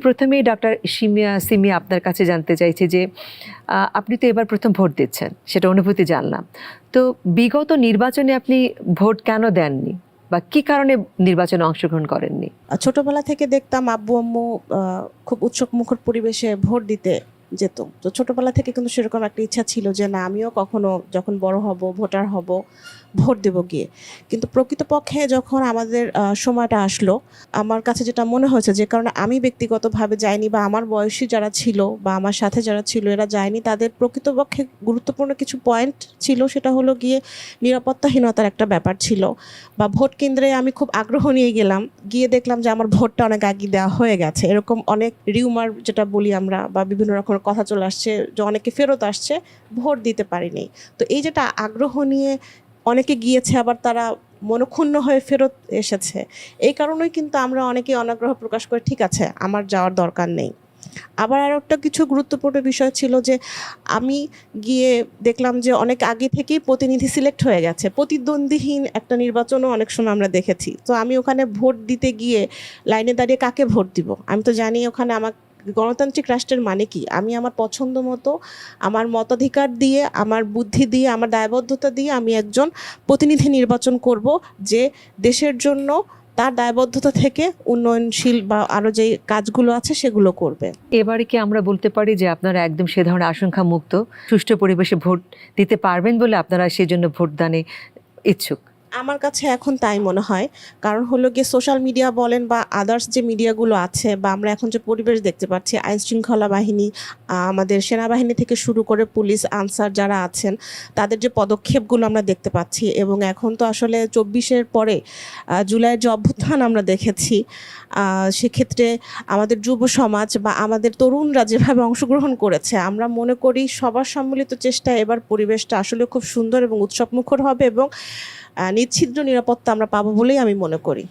প্রথমেই ডক্টর সিমিয়া আপনার কাছে জানতে চাইছি যে আপনি তো এবার প্রথম ভোট দিচ্ছেন, সেটা অনুভূতি জানলাম। তো বিগত নির্বাচনে আপনি ভোট কেন দেননি বা কি কারণে নির্বাচনে অংশগ্রহণ করেননি? ছোটবেলা থেকে দেখতাম আব্বু আম্মু খুব উৎসব মুখর পরিবেশে ভোট দিতে যেত। তো ছোটবেলা থেকে কিন্তু সেরকম একটা ইচ্ছা ছিল যে না, আমিও কখনো যখন বড় হব, ভোটার হব, ভোট দেব গিয়ে। কিন্তু প্রকৃতপক্ষে যখন আমাদের সময়টা আসলো, আমার কাছে যেটা মনে হয়েছে, যে কারণে আমি ব্যক্তিগতভাবে যাইনি বা আমার বয়সী যারা ছিল বা আমার সাথে যারা ছিল এরা যায়নি, তাদের প্রকৃতপক্ষে গুরুত্বপূর্ণ কিছু পয়েন্ট ছিল। সেটা হলো গিয়ে নিরাপত্তাহীনতার একটা ব্যাপার ছিল, বা ভোট কেন্দ্রে আমি খুব আগ্রহ নিয়ে গেলাম, গিয়ে দেখলাম যে আমার ভোটটা অনেক আগে দেওয়া হয়ে গেছে। এরকম অনেক রিউমার যেটা বলি আমরা, বা বিভিন্ন রকমের কথা চলে আসছে যে অনেকে ফেরত আসছে, ভোট দিতে পারিনি। তো এই যেটা আগ্রহ নিয়ে অনেকে গিয়েছে, আবার তারা মনক্ষুণ্ণ হয়ে ফেরত এসেছে, এই কারণেই কিন্তু আমরা অনেকেই অনাগ্রহ প্রকাশ করে ঠিক আছে আমার যাওয়ার দরকার নেই। আবার আর একটা কিছু গুরুত্বপূর্ণ বিষয় ছিল যে আমি গিয়ে দেখলাম যে অনেক আগে থেকেই প্রতিনিধি সিলেক্ট হয়ে গেছে, প্রতিদ্বন্দ্বীহীন একটা নির্বাচনও অনেক সময় আমরা দেখেছি। তো আমি ওখানে ভোট দিতে গিয়ে লাইনে দাঁড়িয়ে কাকে ভোট দিব, আমি তো জানি ওখানে আমার গণতান্ত্রিক রাষ্ট্রের মানে কি। আমি আমার পছন্দ মতো, আমার মতাধিকার দিয়ে, আমার বুদ্ধি দিয়ে, আমার দায়বদ্ধতা দিয়ে আমি একজন প্রতিনিধি নির্বাচন করব, যে দেশের জন্য তার দায়বদ্ধতা থেকে উন্নয়নশীল বা আরও যে কাজগুলো আছে সেগুলো করবে। এবারে কি আমরা বলতে পারি যে আপনারা একদম সে ধরনের আশঙ্কা মুক্ত, সুষ্ঠু পরিবেশে ভোট দিতে পারবেন বলে আপনারা সেই জন্য ভোটদানে ইচ্ছুক? আমার কাছে এখন তাই মনে হয়। কারণ হলো গিয়ে সোশ্যাল মিডিয়া বলেন বা আদার্স যে মিডিয়াগুলো আছে, বা আমরা এখন যে পরিবেশ দেখতে পাচ্ছি, আইনশৃঙ্খলা বাহিনী, আমাদের সেনাবাহিনী থেকে শুরু করে পুলিশ, আনসার যারা আছেন, তাদের যে পদক্ষেপগুলো আমরা দেখতে পাচ্ছি, এবং এখন তো আসলে 24-এর পরে জুলাইয়ের যে অভ্যুত্থান আমরা দেখেছি, সেক্ষেত্রে আমাদের যুব সমাজ বা আমাদের তরুণরা যেভাবে অংশগ্রহণ করেছে, আমরা মনে করি সবার সম্মিলিত চেষ্টায় এবার পরিবেশটা আসলে খুব সুন্দর এবং উৎসবমুখর হবে, এবং নিচ্ছিদ্র নিরাপত্তা আমরা পাবো বলেই আমি মনে করি।